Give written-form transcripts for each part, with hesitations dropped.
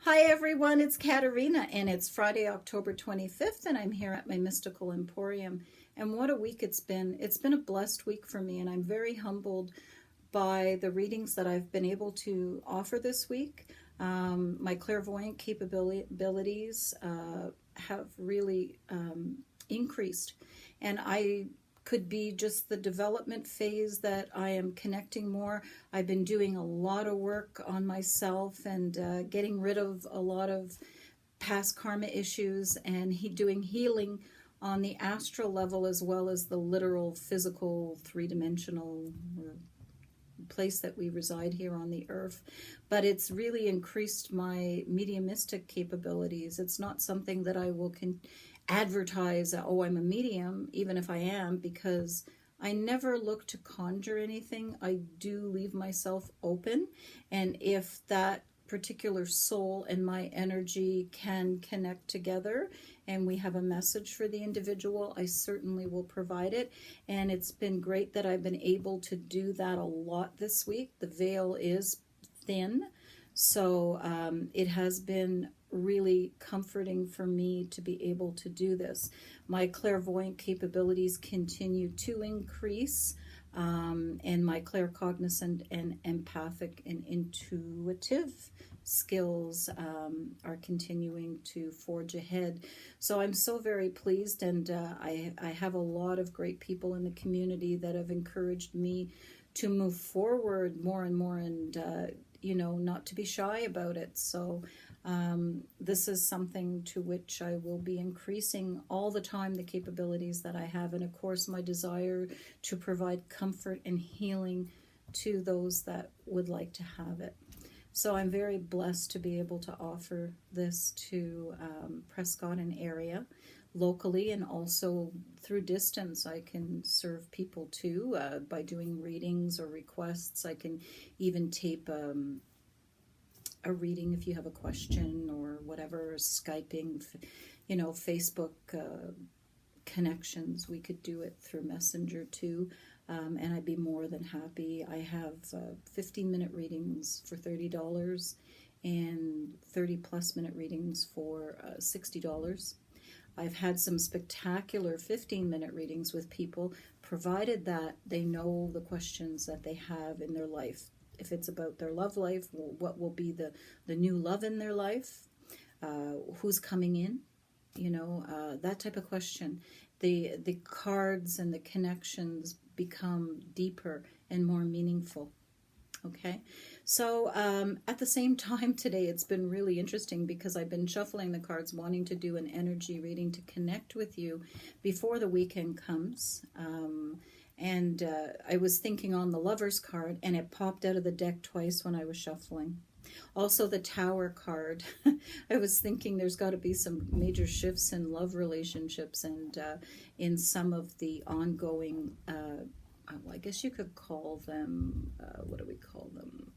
Hi everyone, it's Katerina and it's Friday, October 25th and I'm here at my Mystical Emporium. And what a week it's been. It's been a blessed week for me and I'm very humbled by the readings that I've been able to offer this week. My clairvoyant capabilities have really increased, and I could be just the development phase that I am connecting more. I've been doing a lot of work on myself and getting rid of a lot of past karma issues and doing healing on the astral level as well as the literal physical three-dimensional place that we reside here on the earth. But it's really increased my mediumistic capabilities. It's not something that I will advertise, oh, I'm a medium, even if I am, because I never look to conjure anything. I do leave myself open, and if that particular soul and my energy can connect together and we have a message for the individual, I certainly will provide it. And it's been great that I've been able to do that a lot this week. The veil is thin, so it has been really comforting for me to be able to do this. My clairvoyant capabilities continue to increase, and my claircognizant and empathic and intuitive skills are continuing to forge ahead. So I'm so very pleased, and I have a lot of great people in the community that have encouraged me to move forward more and more, and not to be shy about it. So this is something to which I will be increasing all the time, the capabilities that I have, and of course my desire to provide comfort and healing to those that would like to have it. So I'm very blessed to be able to offer this to Prescott and area locally, and also through distance I can serve people too by doing readings or requests. I can even tape a reading if you have a question or whatever, Skyping, Facebook connections. We could do it through Messenger too, and I'd be more than happy. I have 15-minute readings for $30 and 30-plus minute readings for $60. I've had some spectacular 15-minute readings with people, provided that they know the questions that they have in their life. If it's about their love life, what will be the new love in their life? Who's coming in? That type of question. The cards and the connections become deeper and more meaningful. Okay, so at the same time today, it's been really interesting because I've been shuffling the cards, wanting to do an energy reading to connect with you before the weekend comes. And I was thinking on the Lover's card, and it popped out of the deck twice when I was shuffling. Also, the Tower card. I was thinking there's got to be some major shifts in love relationships and in some of the ongoing, I guess you could call them, what do we call them?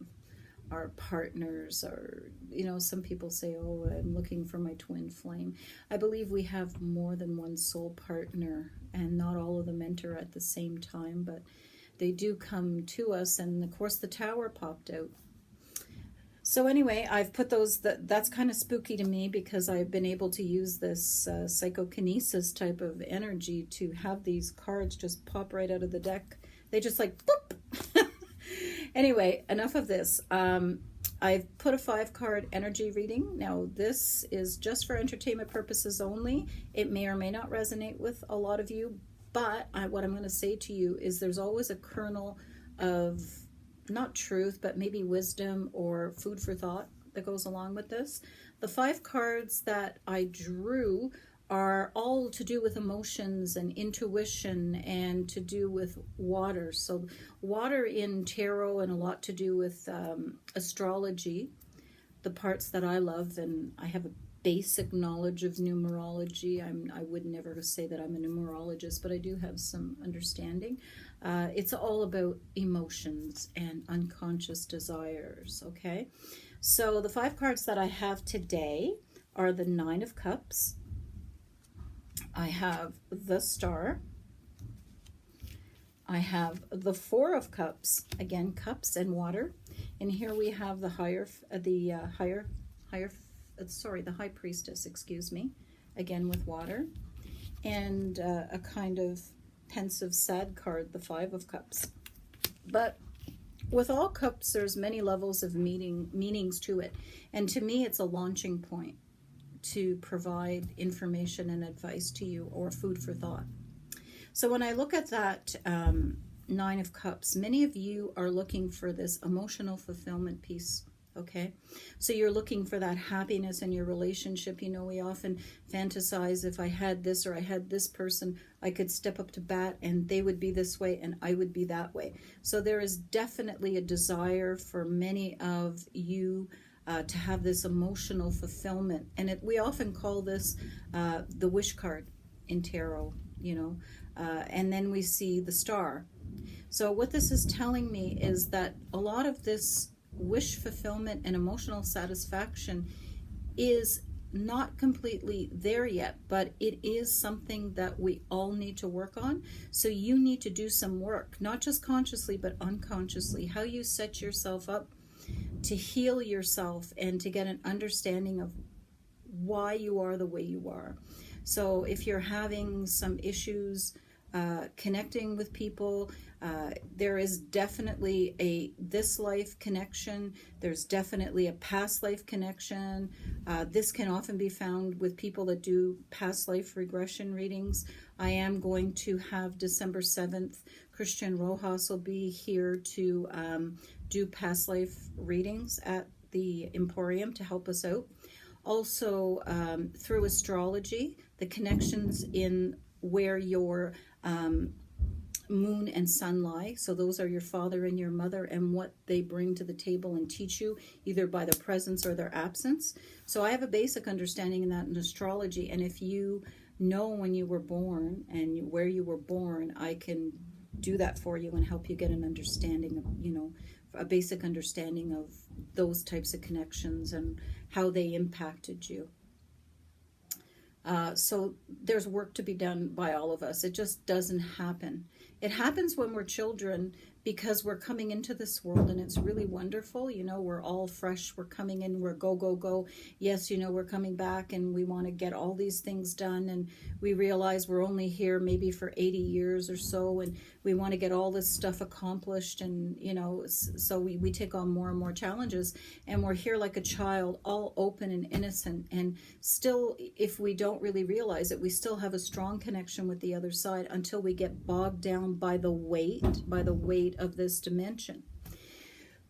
Our partners, or some people say, oh, I'm looking for my twin flame. I believe we have more than one soul partner, and not all of them enter at the same time, but they do come to us. And of course the Tower popped out. So anyway, I've put those, that's kind of spooky to me because I've been able to use this psychokinesis type of energy to have these cards just pop right out of the deck. They just like boop. Anyway, enough of this. I've put a 5-card energy reading. Now, this is just for entertainment purposes only. It may or may not resonate with a lot of you, but what I'm going to say to you is there's always a kernel of, not truth, but maybe wisdom or food for thought that goes along with this. The 5 cards that I drew are all to do with emotions and intuition and to do with water. So water in tarot, and a lot to do with astrology, the parts that I love, and I have a basic knowledge of numerology. I would never say that I'm a numerologist, but I do have some understanding. It's all about emotions and unconscious desires, okay? So the 5 cards that I have today are the 9 of Cups. I have the Star. I have the 4 of Cups, again, cups and water. And here we have the Hierophant, the High Priestess, excuse me, again with water, and a kind of pensive, sad card, the Five of Cups. But with all cups, there's many levels of meanings to it. And to me, it's a launching point to provide information and advice to you, or food for thought. So when I look at that Nine of Cups, many of you are looking for this emotional fulfillment piece. Okay, so you're looking for that happiness in your relationship. You know, we often fantasize, if I had this or I had this person, I could step up to bat and they would be this way and I would be that way. So there is definitely a desire for many of you to have this emotional fulfillment. And we often call this the wish card in tarot, you know, and then we see the star. So what this is telling me is that a lot of this wish fulfillment and emotional satisfaction is not completely there yet, but it is something that we all need to work on. So you need to do some work, not just consciously, but unconsciously, how you set yourself up to heal yourself and to get an understanding of why you are the way you are. So if you're having some issues connecting with people, there is definitely a this life connection. There's definitely a past life connection. This can often be found with people that do past life regression readings. I am going to have December 7th, Christian Rojas will be here to do past life readings at the Emporium to help us out. Also, through astrology, the connections in where your moon and sun lie. So those are your father and your mother and what they bring to the table and teach you, either by their presence or their absence. So I have a basic understanding in that in astrology. And if you know when you were born and where you were born, I can do that for you and help you get an understanding of, you know, a basic understanding of those types of connections and how they impacted you. So there's work to be done by all of us. It just doesn't happen. It happens when we're children because we're coming into this world and it's really wonderful. You know, we're all fresh. We're coming in. We're go, go, go. Yes, you know, we're coming back and we want to get all these things done. And we realize we're only here maybe for 80 years or so. And we want to get all this stuff accomplished. And, you know, so we take on more and more challenges. And we're here like a child, all open and innocent. And still, if we don't really realize it, we still have a strong connection with the other side until we get bogged down by the weight of this dimension.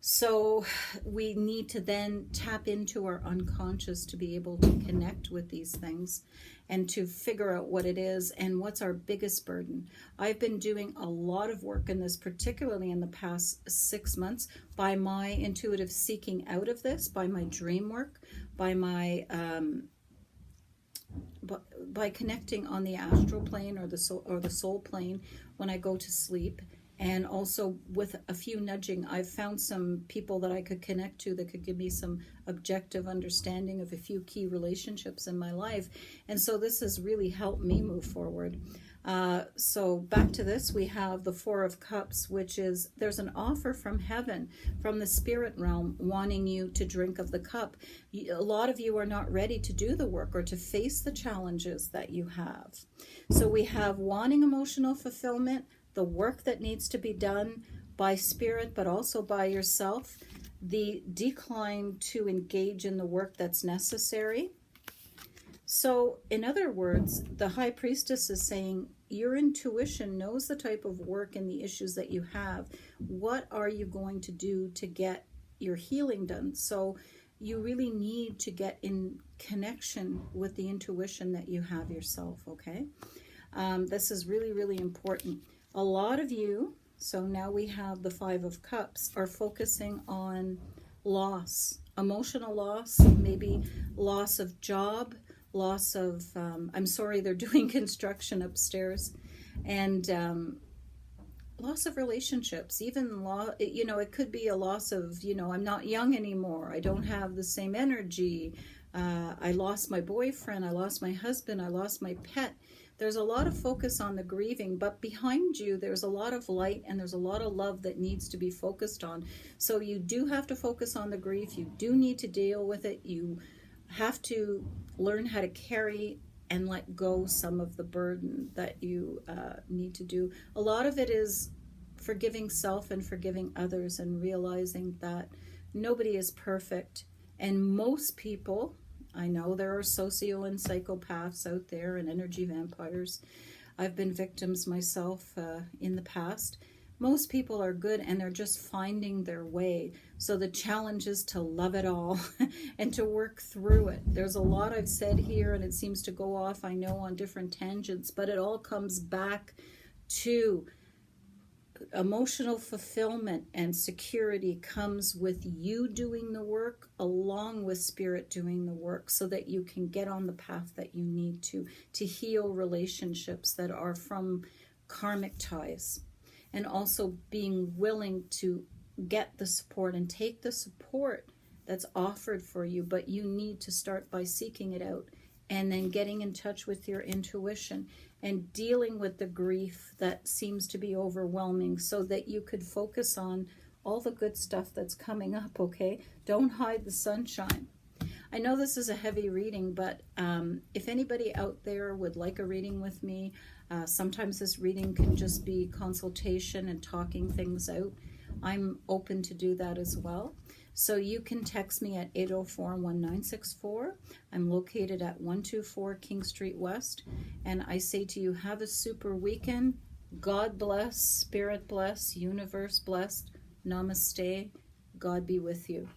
So we need to then tap into our unconscious to be able to connect with these things and to figure out what it is and what's our biggest burden. I've been doing a lot of work in this, particularly in the past 6 months, by my intuitive seeking out of this, by my dream work, by my by connecting on the astral plane or the soul plane when I go to sleep. And also with a few nudging, I've found some people that I could connect to that could give me some objective understanding of a few key relationships in my life. And so this has really helped me move forward. So back to this, we have the Four of Cups, which is there's an offer from heaven, from the spirit realm, wanting you to drink of the cup. A lot of you are not ready to do the work or to face the challenges that you have. So we have wanting emotional fulfillment, the work that needs to be done by spirit, but also by yourself, the decline to engage in the work that's necessary. So, in other words, the High Priestess is saying your intuition knows the type of work and the issues that you have. What are you going to do to get your healing done? So, you really need to get in connection with the intuition that you have yourself, okay? This is really, really important. A lot of you, so now we have the Five of Cups, are focusing on loss, emotional loss, maybe loss of job, loss of, I'm sorry, they're doing construction upstairs, and loss of relationships, even, you know, it could be a loss of, you know, I'm not young anymore, I don't have the same energy, I lost my boyfriend, I lost my husband, I lost my pet. There's a lot of focus on the grieving, but behind you, there's a lot of light and there's a lot of love that needs to be focused on. So you do have to focus on the grief. You do need to deal with it. You have to learn how to carry and let go some of the burden that you need to do. A lot of it is forgiving self and forgiving others and realizing that nobody is perfect. And most people, I know there are socio and psychopaths out there and energy vampires. I've been victims myself in the past. Most people are good and they're just finding their way. So the challenge is to love it all and to work through it. There's a lot I've said here and it seems to go off, I know, on different tangents, but it all comes back to emotional fulfillment and security comes with you doing the work along with spirit doing the work so that you can get on the path that you need to heal relationships that are from karmic ties, and also being willing to get the support and take the support that's offered for you, but you need to start by seeking it out and then getting in touch with your intuition and dealing with the grief that seems to be overwhelming so that you could focus on all the good stuff that's coming up, okay? Don't hide the sunshine. I know this is a heavy reading, but if anybody out there would like a reading with me, sometimes this reading can just be consultation and talking things out. I'm open to do that as well. So you can text me at 804-1964. I'm located at 124 King Street West. And I say to you, have a super weekend. God bless, spirit bless, universe blessed. Namaste. God be with you.